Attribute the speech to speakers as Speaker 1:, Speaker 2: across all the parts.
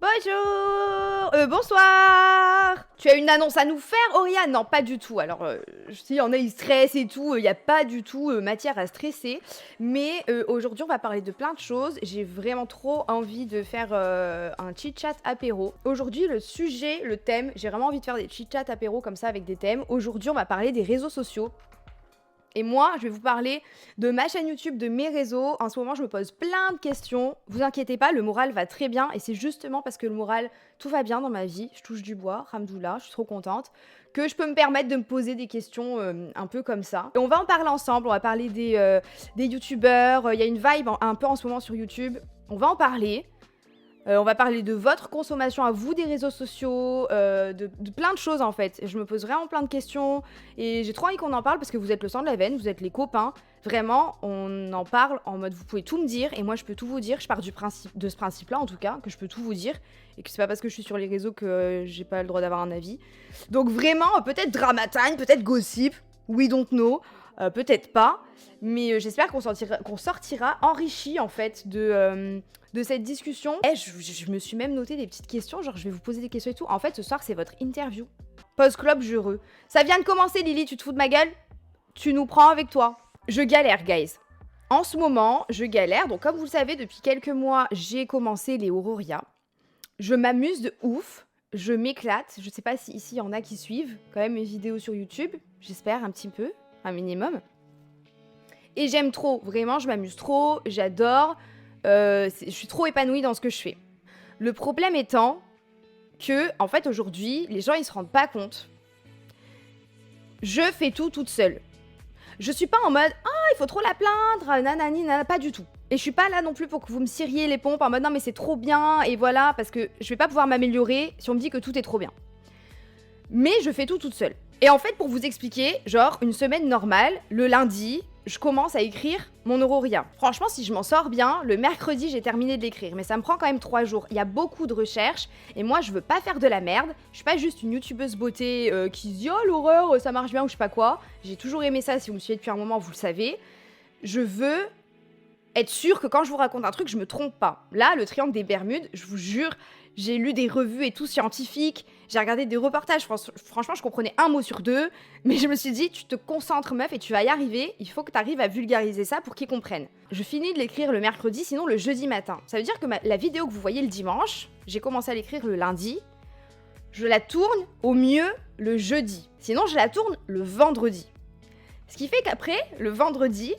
Speaker 1: Bonjour, bonsoir. Tu as une annonce à nous faire, Oriane? Non, pas du tout. Alors, si on a il stress et tout, il n'y a pas du tout matière à stresser. Mais aujourd'hui, on va parler de plein de choses. J'ai vraiment trop envie de faire un chit-chat apéro. Aujourd'hui, le sujet, le thème, j'ai vraiment envie de faire des chit-chat apéro comme ça avec des thèmes. Aujourd'hui, on va parler des réseaux sociaux. Et moi, je vais vous parler de ma chaîne YouTube, de mes réseaux. En ce moment, je me pose plein de questions. Vous inquiétez pas, le moral va très bien. Et c'est justement parce que le moral, tout va bien dans ma vie. Je touche du bois, Hamdoullah, je suis trop contente. Que je peux me permettre de me poser des questions un peu comme ça. Et on va en parler ensemble. On va parler des youtubeurs. Il y a une vibe un peu en ce moment sur YouTube. On va en parler. On va parler de votre consommation à vous des réseaux sociaux, de plein de choses en fait. Je me pose vraiment plein de questions et j'ai trop envie qu'on en parle parce que vous êtes le sang de la veine, vous êtes les copains. Vraiment, on en parle en mode vous pouvez tout me dire et moi je peux tout vous dire. Je pars de ce principe-là en tout cas, que je peux tout vous dire et que c'est pas parce que je suis sur les réseaux que j'ai pas le droit d'avoir un avis. Donc vraiment, peut-être dramatime, peut-être gossip, we don't know, peut-être pas. Mais j'espère qu'on sortira enrichi en fait de cette discussion. Et je me suis même noté des petites questions, genre je vais vous poser des questions et tout. En fait, ce soir, c'est votre interview. Post-club jureux. Ça vient de commencer, Lily, tu te fous de ma gueule? Tu nous prends avec toi. Je galère, guys. En ce moment, je galère. Donc, comme vous le savez, depuis quelques mois, j'ai commencé les Auroria. Je m'amuse de ouf. Je m'éclate. Je sais pas si ici, il y en a qui suivent quand même mes vidéos sur YouTube. J'espère un petit peu, un minimum. Et j'aime trop. Vraiment, je m'amuse trop. J'adore. Je suis trop épanouie dans ce que je fais. Le problème étant que, en fait, aujourd'hui, les gens, ils se rendent pas compte. Je fais tout toute seule. Je suis pas en mode « Ah, il faut trop la plaindre, nanani, nanana », pas du tout. Et je suis pas là non plus pour que vous me ciriez les pompes en mode « Non, mais c'est trop bien, et voilà », parce que je vais pas pouvoir m'améliorer si on me dit que tout est trop bien. Mais je fais tout toute seule. Et en fait, pour vous expliquer, genre, une semaine normale, le lundi, je commence à écrire mon Auroria. Franchement, si je m'en sors bien, le mercredi, j'ai terminé de l'écrire. Mais ça me prend quand même 3 jours. Il y a beaucoup de recherches. Et moi, je veux pas faire de la merde. Je suis pas juste une youtubeuse beauté qui se dit « Oh, l'horreur, ça marche bien » ou je sais pas quoi. J'ai toujours aimé ça. Si vous me suivez depuis un moment, vous le savez. Je veux être sûre que quand je vous raconte un truc, je me trompe pas. Là, le triangle des Bermudes, je vous jure, j'ai lu des revues et tout scientifiques, j'ai regardé des reportages, franchement, je comprenais un mot sur 2, mais je me suis dit, tu te concentres, meuf, et tu vas y arriver, il faut que tu arrives à vulgariser ça pour qu'ils comprennent. Je finis de l'écrire le mercredi, sinon le jeudi matin. Ça veut dire que la vidéo que vous voyez le dimanche, j'ai commencé à l'écrire le lundi, je la tourne au mieux le jeudi, sinon je la tourne le vendredi. Ce qui fait qu'après, le vendredi,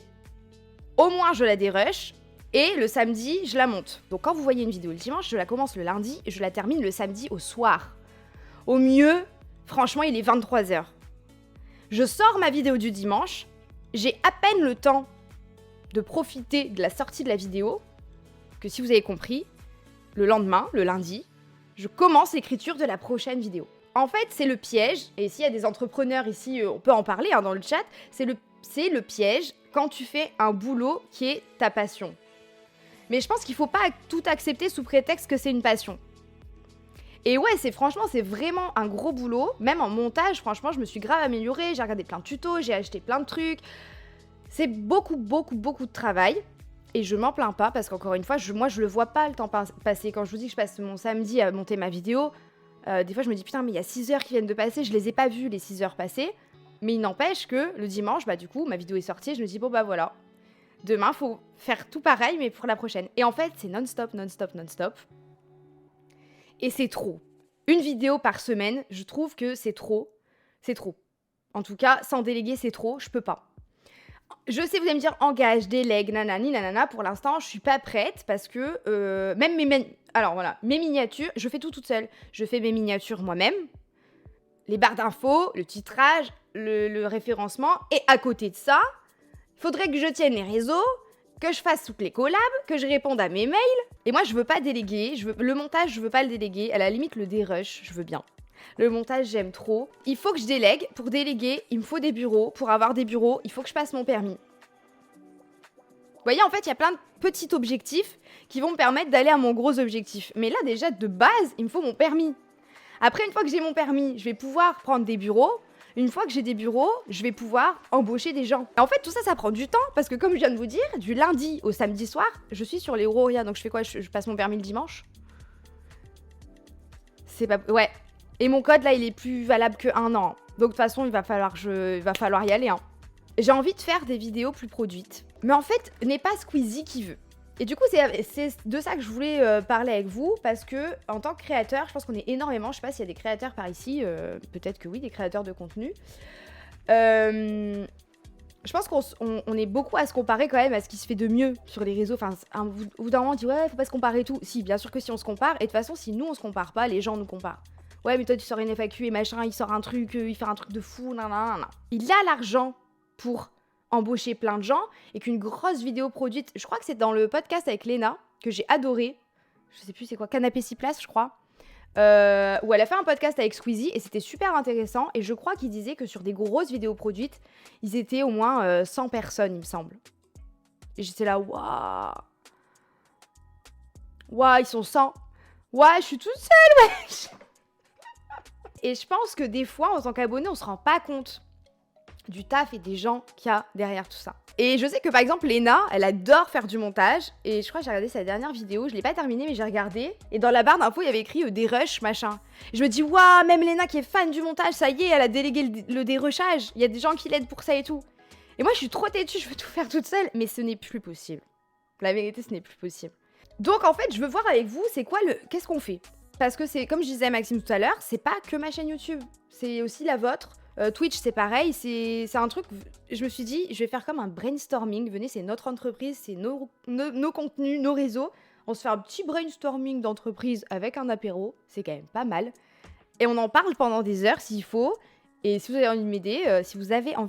Speaker 1: au moins je la dérush, et le samedi, je la monte. Donc quand vous voyez une vidéo le dimanche, je la commence le lundi et je la termine le samedi au soir. Au mieux, franchement, il est 23h. Je sors ma vidéo du dimanche, j'ai à peine le temps de profiter de la sortie de la vidéo, que si vous avez compris, le lendemain, le lundi, je commence l'écriture de la prochaine vidéo. En fait, c'est le piège, et s'il y a des entrepreneurs ici, on peut en parler dans le chat, c'est le piège quand tu fais un boulot qui est ta passion. Mais je pense qu'il faut pas tout accepter sous prétexte que c'est une passion. Et ouais, franchement, c'est vraiment un gros boulot. Même en montage, franchement, je me suis grave améliorée. J'ai regardé plein de tutos, j'ai acheté plein de trucs. C'est beaucoup de travail. Et je m'en plains pas parce qu'encore une fois, moi, je le vois pas le temps passer. Quand je vous dis que je passe mon samedi à monter ma vidéo, des fois, je me dis putain, mais il y a 6 heures qui viennent de passer. Je les ai pas vues, les 6 heures passées. Mais il n'empêche que le dimanche, du coup, ma vidéo est sortie et je me dis bon, voilà. Demain, faut faire tout pareil, mais pour la prochaine. Et en fait, c'est non-stop. Et c'est trop. Une vidéo par semaine, je trouve que c'est trop. C'est trop. En tout cas, sans déléguer, c'est trop. Je peux pas. Je sais, vous allez me dire, engage, délègue, nanani, nanana. Pour l'instant, je suis pas prête parce que même mes miniatures, je fais tout toute seule. Je fais mes miniatures moi-même. Les barres d'infos, le titrage, le référencement. Et à côté de ça, il faudrait que je tienne les réseaux, que je fasse toutes les collabs, que je réponde à mes mails. Et moi, je veux pas déléguer. Le montage, je veux pas le déléguer. À la limite, le dérush, je veux bien. Le montage, j'aime trop. Il faut que je délègue. Pour déléguer, il me faut des bureaux. Pour avoir des bureaux, il faut que je passe mon permis. Vous voyez, en fait, il y a plein de petits objectifs qui vont me permettre d'aller à mon gros objectif. Mais là, déjà, de base, il me faut mon permis. Après, une fois que j'ai mon permis, je vais pouvoir prendre des bureaux. Une fois que j'ai des bureaux, je vais pouvoir embaucher des gens. En fait, tout ça, ça prend du temps parce que comme je viens de vous dire, du lundi au samedi soir, je suis sur les Auroria. Donc je fais quoi? Je passe mon permis le dimanche. C'est pas... Ouais. Et mon code, là, il est plus valable que 1 an. Donc, de toute façon, il va falloir y aller. Hein. J'ai envie de faire des vidéos plus produites. Mais en fait, n'est pas Squeezie qui veut. Et du coup, c'est de ça que je voulais parler avec vous. Parce que, en tant que créateur, je pense qu'on est énormément... Je sais pas s'il y a des créateurs par ici. Peut-être que oui, des créateurs de contenu. Je pense qu'on est beaucoup à se comparer quand même à ce qui se fait de mieux sur les réseaux. Enfin, au bout d'un moment, on dit ouais, faut pas se comparer et tout. Si, bien sûr que si on se compare. Et de toute façon, si nous, on se compare pas, les gens nous comparent. Ouais, mais toi, tu sors une FAQ et machin, il sort un truc, il fait un truc de fou, nanana. Il a l'argent pour embaucher plein de gens et qu'une grosse vidéo produite, je crois que c'est dans le podcast avec Léna, que j'ai adoré. Je sais plus c'est quoi, Canapé 6 places, je crois. Où elle a fait un podcast avec Squeezie et c'était super intéressant. Et je crois qu'il disait que sur des grosses vidéos produites, ils étaient au moins 100 personnes, il me semble. Et j'étais là, waouh. Waouh, ils sont 100. Ouais, je suis toute seule, wesh. Et je pense que des fois, en tant qu'abonné, on se rend pas compte du taf et des gens qu'il y a derrière tout ça. Et je sais que par exemple, Léna, elle adore faire du montage. Et je crois que j'ai regardé sa dernière vidéo. Je l'ai pas terminée, mais j'ai regardé. Et dans la barre d'infos, il y avait écrit des rushs, machin. Et je me dis, waouh, même Léna qui est fan du montage, ça y est, elle a délégué le dérushage. Il y a des gens qui l'aident pour ça et tout. Et moi, je suis trop têtue, je veux tout faire toute seule. Mais ce n'est plus possible. La vérité, ce n'est plus possible. Donc en fait, je veux voir avec vous, c'est quoi qu'est-ce qu'on fait? Parce que c'est, comme je disais à Maxime tout à l'heure, c'est pas que ma chaîne YouTube. C'est aussi la vôtre. Twitch, c'est pareil, c'est un truc, je me suis dit, je vais faire comme un brainstorming, venez, c'est notre entreprise, c'est nos contenus, nos réseaux, on se fait un petit brainstorming d'entreprise avec un apéro, c'est quand même pas mal, et on en parle pendant des heures s'il faut, et si vous avez envie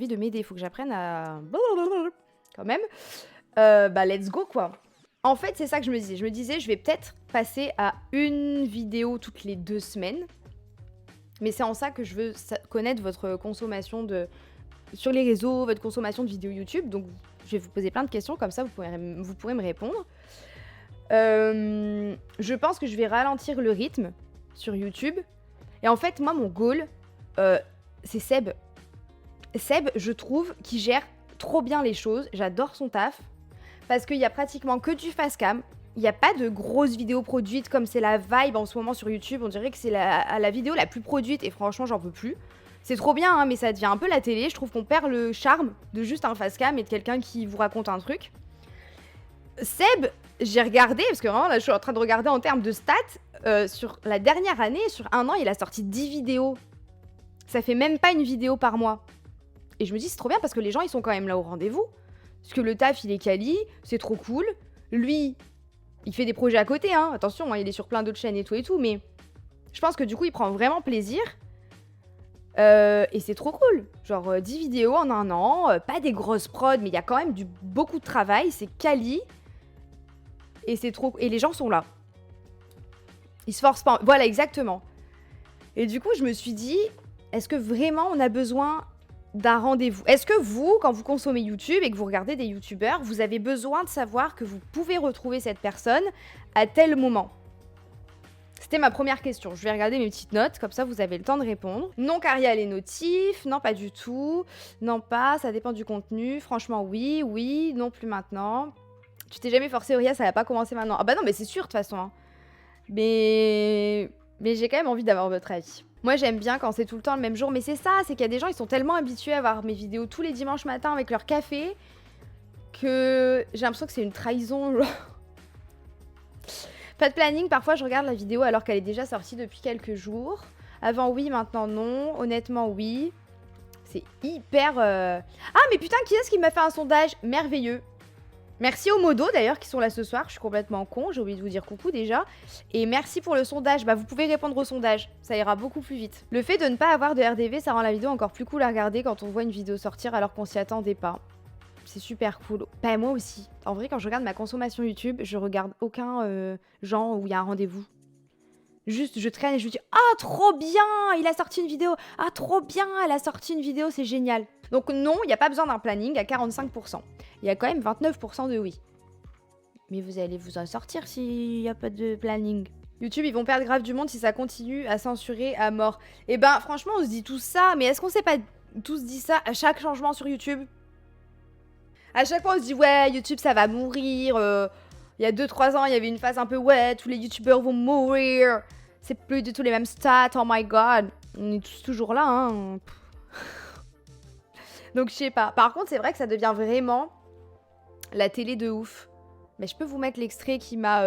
Speaker 1: de m'aider, il faut que j'apprenne à... quand même, let's go quoi. En fait, c'est ça que je me disais, je vais peut-être passer à une vidéo toutes les 2 semaines. Mais c'est en ça que je veux connaître votre consommation sur les réseaux, votre consommation de vidéos YouTube. Donc, je vais vous poser plein de questions, comme ça, vous pourrez me répondre. Je pense que je vais ralentir le rythme sur YouTube. Et en fait, moi, mon goal, c'est Seb. Seb, je trouve qu'il gère trop bien les choses. J'adore son taf. Parce qu'il y a pratiquement que du face cam. Il n'y a pas de grosses vidéos produites comme c'est la vibe en ce moment sur YouTube. On dirait que c'est la vidéo la plus produite et franchement, j'en peux plus. C'est trop bien, hein, mais ça devient un peu la télé. Je trouve qu'on perd le charme de juste un facecam et de quelqu'un qui vous raconte un truc. Seb, j'ai regardé, parce que vraiment là, je suis en train de regarder en termes de stats. Sur la dernière année, sur 1 an, il a sorti 10 vidéos. Ça fait même pas une vidéo par mois. Et je me dis, c'est trop bien parce que les gens, ils sont quand même là au rendez-vous. Parce que le taf, il est quali, c'est trop cool. Lui... il fait des projets à côté, hein. Attention, hein, il est sur plein d'autres chaînes et tout, mais je pense que du coup, il prend vraiment plaisir. Et c'est trop cool. Genre, 10 vidéos en 1 an, pas des grosses prods, mais il y a quand même beaucoup de travail, c'est quali. Et c'est trop... et les gens sont là. Ils se forcent pas. Voilà, exactement. Et du coup, je me suis dit, est-ce que vraiment on a besoin d'un rendez-vous? Est-ce que vous, quand vous consommez YouTube et que vous regardez des YouTubeurs, vous avez besoin de savoir que vous pouvez retrouver cette personne à tel moment? C'était ma première question. Je vais regarder mes petites notes, comme ça vous avez le temps de répondre. Non, car il y a les notifs. Non, pas du tout. Non, pas. Ça dépend du contenu. Franchement, oui. Oui. Non, plus maintenant. Tu t'es jamais forcé, Auria, ça va pas commencer maintenant. Ah bah non, mais c'est sûr de toute façon. Hein. Mais j'ai quand même envie d'avoir votre avis. Moi, j'aime bien quand c'est tout le temps le même jour, mais c'est ça, c'est qu'il y a des gens, ils sont tellement habitués à voir mes vidéos tous les dimanches matins avec leur café que j'ai l'impression que c'est une trahison. Pas de planning, parfois je regarde la vidéo alors qu'elle est déjà sortie depuis quelques jours. Avant oui, maintenant non. Honnêtement oui. C'est hyper... Ah mais putain, qui est-ce qui m'a fait un sondage merveilleux? Merci aux modos d'ailleurs qui sont là ce soir, je suis complètement con, j'ai oublié de vous dire coucou déjà. Et merci pour le sondage, bah vous pouvez répondre au sondage, ça ira beaucoup plus vite. Le fait de ne pas avoir de RDV, ça rend la vidéo encore plus cool à regarder quand on voit une vidéo sortir alors qu'on s'y attendait pas. C'est super cool. Bah moi aussi. En vrai, quand je regarde ma consommation YouTube, je regarde aucun genre où il y a un rendez-vous. Juste, je traîne et je me dis « Ah, trop bien, il a sorti une vidéo. Ah, trop bien, elle a sorti une vidéo, c'est génial. » Donc non, il n'y a pas besoin d'un planning à 45%. Il y a quand même 29% de oui. Mais vous allez vous en sortir s'il n'y a pas de planning. YouTube, ils vont perdre grave du monde si ça continue à censurer à mort. Eh ben, franchement, on se dit tout ça, mais est-ce qu'on s'est pas tous dit ça à chaque changement sur YouTube? À chaque fois, on se dit « Ouais, YouTube, ça va mourir. Il y a 2-3 ans, il y avait une phase un peu « Ouais, tous les YouTubeurs vont mourir. » C'est plus du tout les mêmes stats, oh my god. On est tous toujours là, hein. Donc je sais pas. Par contre, c'est vrai que ça devient vraiment la télé de ouf. Mais je peux vous mettre l'extrait qui m'a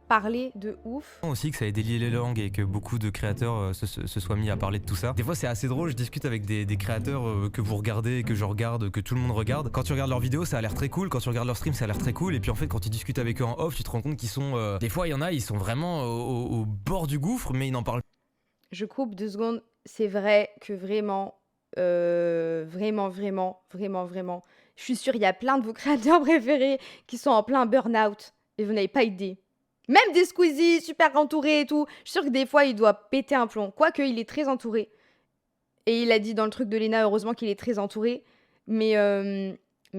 Speaker 1: parlé de ouf.
Speaker 2: Aussi que ça ait délié les langues et que beaucoup de créateurs se soient mis à parler de tout ça. Des fois c'est assez drôle, je discute avec des créateurs que vous regardez, que je regarde, que tout le monde regarde. Quand tu regardes leurs vidéos ça a l'air très cool, quand tu regardes leurs streams ça a l'air très cool. Et puis en fait quand tu discutes avec eux en off tu te rends compte qu'ils sont... Des fois il y en a, ils sont vraiment au bord du gouffre mais ils n'en parlent pas.
Speaker 1: Je coupe 2 secondes. C'est vrai que vraiment, vraiment, je suis sûre, il y a plein de vos créateurs préférés qui sont en plein burn-out et vous n'avez pas idée. Même des Squeezie super entourés et tout. Je suis sûre que des fois, il doit péter un plomb. Quoique, il est très entouré. Et il a dit dans le truc de Lena, heureusement qu'il est très entouré. Mais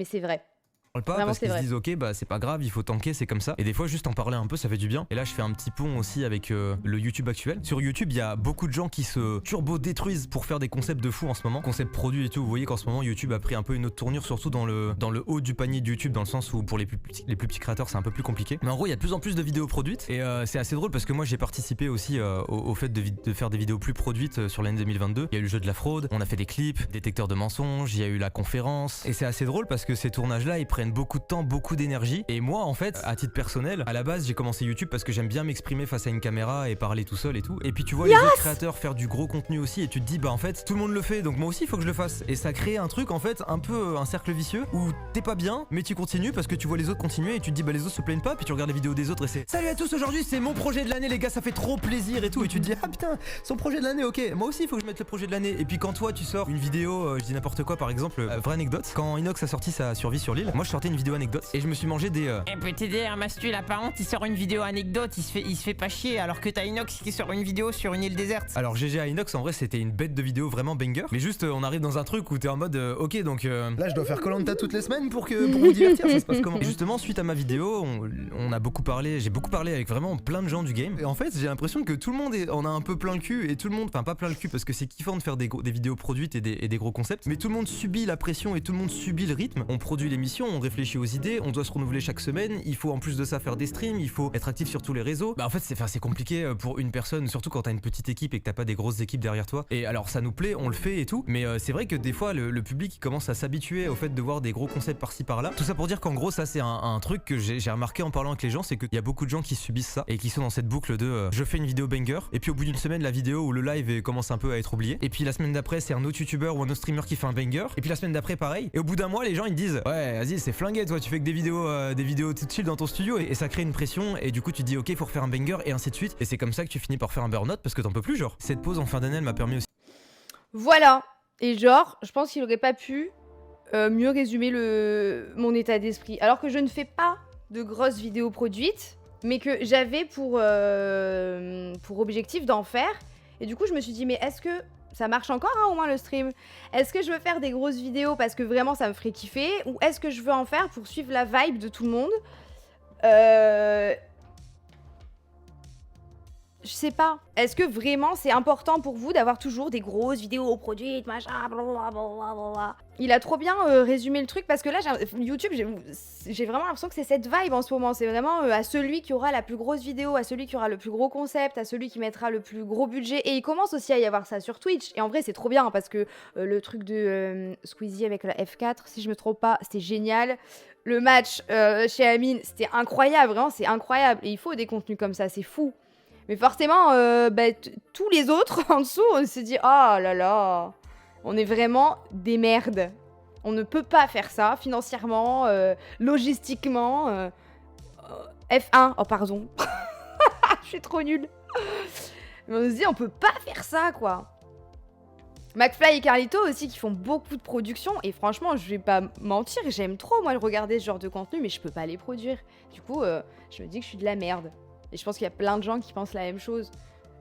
Speaker 1: c'est vrai.
Speaker 2: Pas
Speaker 1: Vraiment,
Speaker 2: parce
Speaker 1: c'est
Speaker 2: qu'ils se
Speaker 1: vrai.
Speaker 2: disent ok bah c'est pas grave il faut tanker c'est comme ça et des fois juste en parler un peu ça fait du bien et là je fais un petit pont aussi avec le YouTube actuel. Sur YouTube il y a beaucoup de gens qui se turbo détruisent pour faire des concepts de fou en ce moment, concepts produits et tout. Vous voyez qu'en ce moment YouTube a pris un peu une autre tournure surtout dans le haut du panier de YouTube dans le sens où pour les plus petits créateurs c'est un peu plus compliqué mais en gros il y a de plus en plus de vidéos produites et c'est assez drôle parce que moi j'ai participé aussi au fait de faire des vidéos plus produites sur l'année 2022. Il y a eu le jeu de la fraude, on a fait des clips, détecteurs de mensonges, il y a eu la conférence et c'est assez drôle parce que ces tournages là ils prennent beaucoup de temps, beaucoup d'énergie. Et moi, en fait, à titre personnel, à la base, j'ai commencé YouTube parce que j'aime bien m'exprimer face à une caméra et parler tout seul et tout. Et puis tu vois les autres créateurs faire du gros contenu aussi et tu te dis, bah en fait, tout le monde le fait, donc moi aussi, il faut que je le fasse. Et ça crée un truc, en fait, un peu un cercle vicieux où t'es pas bien, mais tu continues parce que tu vois les autres continuer et tu te dis, bah les autres se plaignent pas. Puis tu regardes les vidéos des autres et c'est salut à tous, aujourd'hui c'est mon projet de l'année, les gars, ça fait trop plaisir et tout. Et tu te dis, ah putain, son projet de l'année, ok, moi aussi, il faut que je mette le projet de l'année. Et puis quand toi, tu sors une vidéo, je dis n'importe quoi, par exemple, vraie anecdote, quand Inox a sorti sa survie sur l'île, moi je sortais une vidéo anecdote et je me suis mangé des
Speaker 3: PTDR, Mastu, il a pas honte, il sort une vidéo anecdote, il se fait pas chier alors que t'as Inox qui sort une vidéo sur une île déserte.
Speaker 2: Alors GG à Inox en vrai c'était une bête de vidéo vraiment banger. Mais juste on arrive dans un truc où t'es en mode ok donc là je dois faire Koh-Lanta toutes les semaines pour vous divertir, ça se passe comment? Et justement suite à ma vidéo on a beaucoup parlé, j'ai beaucoup parlé avec vraiment plein de gens du game. Et en fait j'ai l'impression que tout le monde en a un peu plein le cul et tout le monde, enfin pas plein le cul parce que c'est kiffant de faire des vidéos produites et des gros concepts. Mais tout le monde subit la pression et tout le monde subit le rythme. On produit l'émission, on réfléchit aux idées, on doit se renouveler chaque semaine, il faut en plus de ça faire des streams, il faut être actif sur tous les réseaux. Bah en fait c'est compliqué pour une personne, surtout quand t'as une petite équipe et que t'as pas des grosses équipes derrière toi. Et alors ça nous plaît, on le fait et tout, mais c'est vrai que des fois le public il commence à s'habituer au fait de voir des gros concepts par-ci par-là. Tout ça pour dire qu'en gros ça c'est un truc que j'ai remarqué en parlant avec les gens, c'est qu'il y a beaucoup de gens qui subissent ça et qui sont dans cette boucle de je fais une vidéo banger et puis au bout d'une semaine la vidéo ou le live commence un peu à être oublié. Et puis la semaine d'après c'est un autre youtubeur ou un autre streamer qui fait un banger et puis la semaine d'après pareil. Et au bout d'un mois les gens ils disent ouais vas-y c'est flingué toi, tu fais que des vidéos tout chill dans ton studio et ça crée une pression et du coup tu te dis ok faut refaire un banger et ainsi de suite et c'est comme ça que tu finis par faire un burn-out parce que t'en peux plus genre. Cette pause en fin d'année elle m'a permis aussi.
Speaker 1: Voilà. Et genre, je pense qu'il aurait pas pu mieux résumer mon état d'esprit. Alors que je ne fais pas de grosses vidéos produites, mais que j'avais pour objectif d'en faire. Et du coup, je me suis dit, mais est-ce que ça marche encore hein, au moins le stream? Est-ce que je veux faire des grosses vidéos parce que vraiment ça me ferait kiffer? Ou est-ce que je veux en faire pour suivre la vibe de tout le monde? Je sais pas. Est-ce que vraiment c'est important pour vous d'avoir toujours des grosses vidéos produites, machin, blablabla. Il a trop bien résumé le truc parce que là, YouTube, j'ai vraiment l'impression que c'est cette vibe en ce moment. C'est vraiment à celui qui aura la plus grosse vidéo, à celui qui aura le plus gros concept, à celui qui mettra le plus gros budget. Et il commence aussi à y avoir ça sur Twitch. Et en vrai, c'est trop bien parce que le truc de Squeezie avec la F4, si je me trompe pas, c'était génial. Le match chez Amine, c'était incroyable. Vraiment, c'est incroyable. Et il faut des contenus comme ça, c'est fou. Mais forcément, tous les autres en dessous, on se dit « Oh là là, on est vraiment des merdes. On ne peut pas faire ça financièrement, logistiquement. F1, oh pardon. Je suis trop nulle. Mais on se dit « On peut pas faire ça, quoi. » McFly et Carlito aussi qui font beaucoup de production. Et franchement, je vais pas mentir, j'aime trop moi regarder ce genre de contenu, mais je peux pas les produire. Du coup, je me dis que je suis de la merde. Et je pense qu'il y a plein de gens qui pensent la même chose.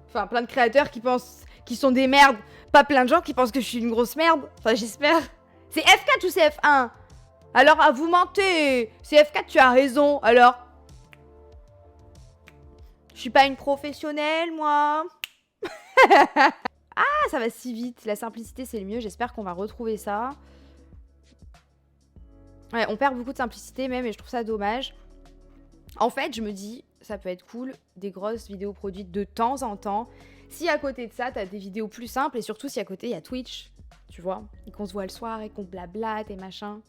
Speaker 1: Enfin, plein de créateurs qui pensent qu'ils sont des merdes. Pas plein de gens qui pensent que je suis une grosse merde. Enfin, j'espère. C'est F4 ou c'est F1? Alors, vous mentez. C'est F4, tu as raison. Alors, je suis pas une professionnelle, moi. Ah, ça va si vite. La simplicité, c'est le mieux. J'espère qu'on va retrouver ça. Ouais, on perd beaucoup de simplicité même et je trouve ça dommage. En fait, je me dis, ça peut être cool. Des grosses vidéos produites de temps en temps. Si à côté de ça, t'as des vidéos plus simples et surtout si à côté, il y a Twitch, tu vois, et qu'on se voit le soir et qu'on blablate et machin.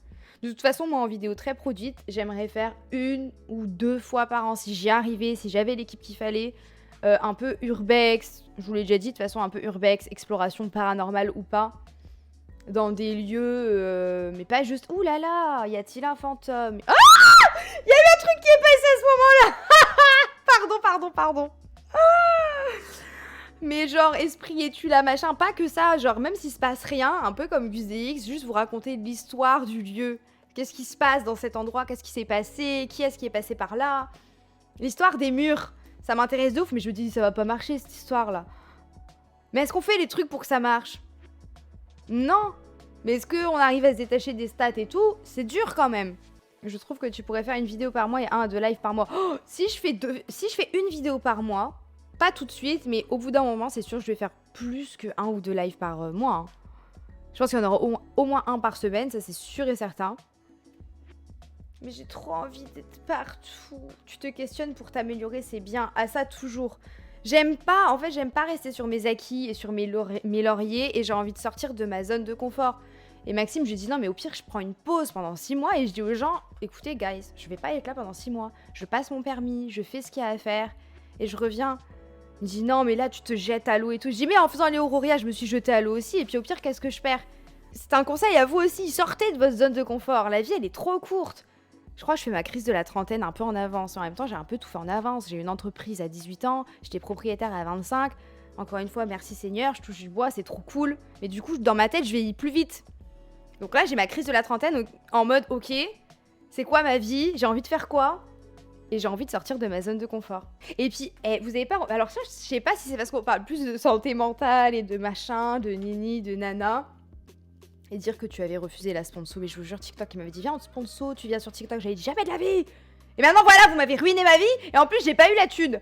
Speaker 1: De toute façon, moi, en vidéo très produite, j'aimerais faire 1 ou 2 fois par an si j'y arrivais, si j'avais l'équipe qu'il fallait. Un peu urbex, je vous l'ai déjà dit, de toute façon, un peu urbex, exploration paranormale ou pas. Dans des lieux, mais pas juste, ouh là là, y a-t-il un fantôme? Ah! Il y a eu un truc qui est passé à ce moment-là. Pardon. Mais genre, esprit es-tu là, machin, pas que ça, genre, même s'il se passe rien, un peu comme GuseX, juste vous raconter l'histoire du lieu. Qu'est-ce qui se passe dans cet endroit? Qu'est-ce qui s'est passé? Qui est-ce qui est passé par là? L'histoire des murs, ça m'intéresse de ouf, mais je me dis, ça va pas marcher, cette histoire-là. Mais est-ce qu'on fait les trucs pour que ça marche? Non. Mais est-ce qu'on arrive à se détacher des stats et tout? C'est dur quand même. Je trouve que tu pourrais faire une vidéo par mois et 1 à 2 lives par mois. Oh, si je fais une vidéo par mois, pas tout de suite, mais au bout d'un moment, c'est sûr que je vais faire plus que 1 ou 2 lives par mois. Hein. Je pense qu'il y en aura au moins 1 par semaine, ça c'est sûr et certain. Mais j'ai trop envie d'être partout. Tu te questionnes pour t'améliorer, c'est bien. À ça, toujours. J'aime pas rester sur mes acquis et sur mes lauriers et j'ai envie de sortir de ma zone de confort. Et Maxime, je lui dis non, mais au pire, je prends une pause pendant 6 mois et je dis aux gens, écoutez, guys, je vais pas être là pendant 6 mois. Je passe mon permis, je fais ce qu'il y a à faire et je reviens. Il me dit non, mais là, tu te jettes à l'eau et tout. Je dis, mais en faisant les Auroria, je me suis jetée à l'eau aussi. Et puis au pire, qu'est-ce que je perds? C'est un conseil à vous aussi, sortez de votre zone de confort. La vie, elle est trop courte. Je crois que je fais ma crise de la trentaine un peu en avance. En même temps, j'ai un peu tout fait en avance. J'ai une entreprise à 18 ans, j'étais propriétaire à 25. Encore une fois, merci Seigneur, je touche du bois, c'est trop cool. Mais du coup, dans ma tête, je vieillis plus vite. Donc là, j'ai ma crise de la trentaine en mode, ok, c'est quoi ma vie? J'ai envie de faire quoi? Et j'ai envie de sortir de ma zone de confort. Et puis, vous avez pas... Alors ça, je sais pas si c'est parce qu'on parle plus de santé mentale et de machin, de nini, de nana. Et dire que tu avais refusé la sponsor. Mais je vous jure, TikTok, il m'avait dit, viens, on te sponsor, tu viens sur TikTok. J'avais dit, jamais de la vie. Et maintenant, voilà, vous m'avez ruiné ma vie. Et en plus, j'ai pas eu la thune.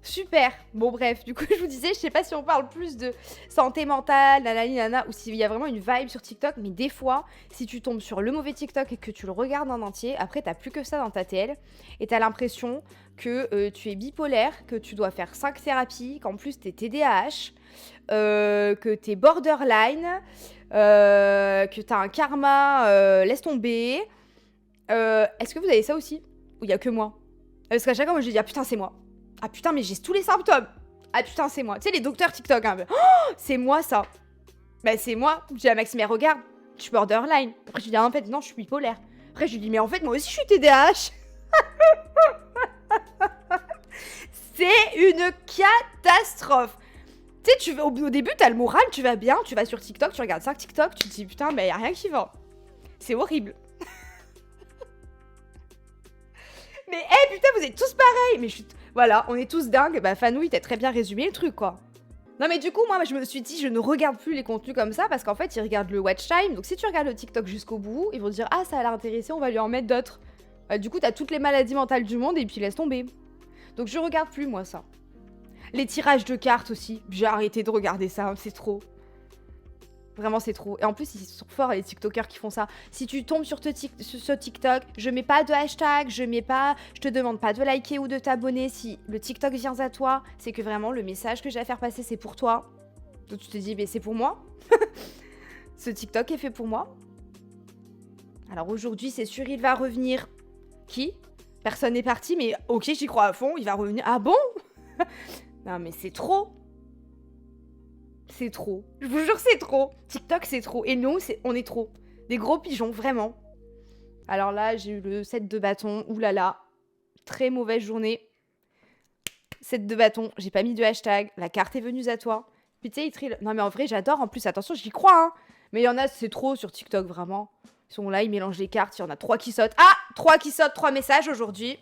Speaker 1: Super. Bon, bref, du coup, je vous disais, je sais pas si on parle plus de santé mentale, nanani, nana, ou s'il y a vraiment une vibe sur TikTok. Mais des fois, si tu tombes sur le mauvais TikTok et que tu le regardes en entier, après, t'as plus que ça dans ta TL. Et t'as l'impression que tu es bipolaire, que tu dois faire 5 thérapies, qu'en plus, t'es TDAH, que t'es borderline, que t'as un karma, laisse tomber. Est-ce que vous avez ça aussi? Ou il y a que moi? Parce qu'à chaque fois, moi, je dis, ah putain, c'est moi. Ah putain, mais j'ai tous les symptômes. Ah putain, c'est moi. Tu sais, les docteurs TikTok, un peu. Oh, c'est moi, ça. Bah, c'est moi. Je dis à Maxime, mais regarde, je suis borderline. Après, je lui dis, ah, en fait, non, je suis bipolaire. Après, je lui dis, mais en fait, moi aussi, je suis TDAH. C'est une catastrophe. Tu sais, au début, t'as le moral, tu vas bien, tu vas sur TikTok, tu regardes 5 TikTok, tu te dis, putain, mais y a rien qui va. C'est horrible. Mais, putain, vous êtes tous pareils. Mais je suis... Voilà, on est tous dingues. Bah, Fanouille, t'as très bien résumé le truc, quoi. Non, mais du coup, moi, je me suis dit, je ne regarde plus les contenus comme ça parce qu'en fait, ils regardent le watch time. Donc, si tu regardes le TikTok jusqu'au bout, ils vont dire, ah, ça a l'air intéressant, on va lui en mettre d'autres. Du coup, t'as toutes les maladies mentales du monde et puis laisse tomber. Donc, je regarde plus, moi, ça. Les tirages de cartes aussi. J'ai arrêté de regarder ça, c'est trop. Vraiment, c'est trop. Et en plus, ils sont forts, les TikTokers qui font ça. Si tu tombes sur ce TikTok, je mets pas de hashtag, je te demande pas de liker ou de t'abonner. Si le TikTok vient à toi, c'est que vraiment, le message que j'ai à faire passer, c'est pour toi. Donc tu te dis, mais c'est pour moi. Ce TikTok est fait pour moi. Alors aujourd'hui, c'est sûr, il va revenir. Qui? Personne n'est parti, mais ok, j'y crois à fond, il va revenir. Ah bon? Non, mais c'est trop. C'est trop. Je vous jure, c'est trop. TikTok, c'est trop. Et nous, on est trop. Des gros pigeons, vraiment. Alors là, j'ai eu le set de bâtons. Ouh là là. Très mauvaise journée. Set de bâtons. J'ai pas mis de hashtag. La carte est venue à toi. Puis tu sais, ils trillent. Non, mais en vrai, j'adore. En plus, attention, j'y crois, hein. Mais il y en a, c'est trop sur TikTok, vraiment. Ils sont là, ils mélangent les cartes. Il y en a 3 qui sautent. Ah, 3 qui sautent, 3 messages aujourd'hui.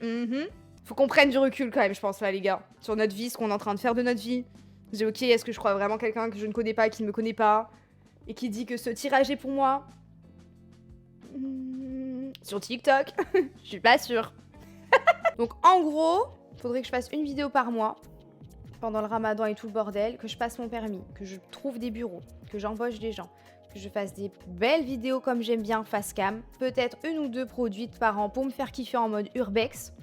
Speaker 1: Faut qu'on prenne du recul quand même, je pense, là, les gars. Sur notre vie, ce qu'on est en train de faire de notre vie. J'ai ok, est-ce que je crois vraiment quelqu'un que je ne connais pas, qui ne me connaît pas, et qui dit que ce tirage est pour moi? Sur TikTok, je suis pas sûre. Donc en gros, faudrait que je fasse une vidéo par mois, pendant le ramadan et tout le bordel, que je passe mon permis, que je trouve des bureaux, que j'embauche des gens, que je fasse des belles vidéos comme j'aime bien, face cam, peut-être 1 ou 2 produites par an pour me faire kiffer en mode urbex.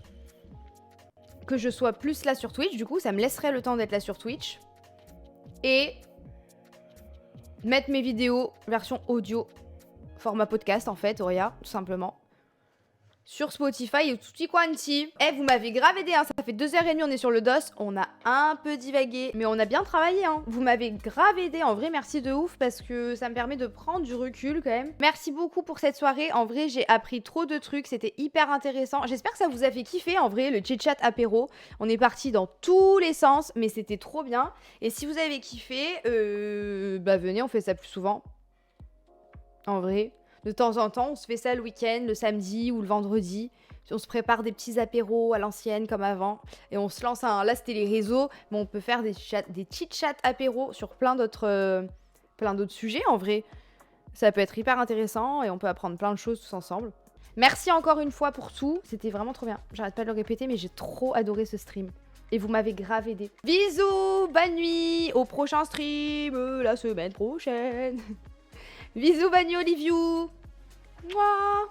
Speaker 1: que je sois plus là sur Twitch, du coup, ça me laisserait le temps d'être là sur Twitch. Et mettre mes vidéos version audio, format podcast en fait, Auria, tout simplement. Sur Spotify et tutti quanti. Eh, vous m'avez grave aidé, hein. Ça fait 2h30, on est sur le DOS. On a un peu divagué, mais on a bien travaillé, hein. Vous m'avez grave aidé, en vrai, merci de ouf, parce que ça me permet de prendre du recul quand même. Merci beaucoup pour cette soirée. En vrai, j'ai appris trop de trucs, c'était hyper intéressant. J'espère que ça vous a fait kiffer, en vrai, le chit-chat apéro. On est parti dans tous les sens, mais c'était trop bien. Et si vous avez kiffé, bah venez, on fait ça plus souvent. En vrai. De temps en temps, on se fait ça le week-end, le samedi ou le vendredi. On se prépare des petits apéros à l'ancienne comme avant. Et on se lance un... Là, c'était les réseaux, mais on peut faire des chit-chats apéros sur plein d'autres sujets, en vrai. Ça peut être hyper intéressant et on peut apprendre plein de choses tous ensemble. Merci encore une fois pour tout. C'était vraiment trop bien. J'arrête pas de le répéter, mais j'ai trop adoré ce stream. Et vous m'avez grave aidé. Bisous, bonne nuit, au prochain stream, la semaine prochaine. Bisous, Bagno Oliviou. Mouah.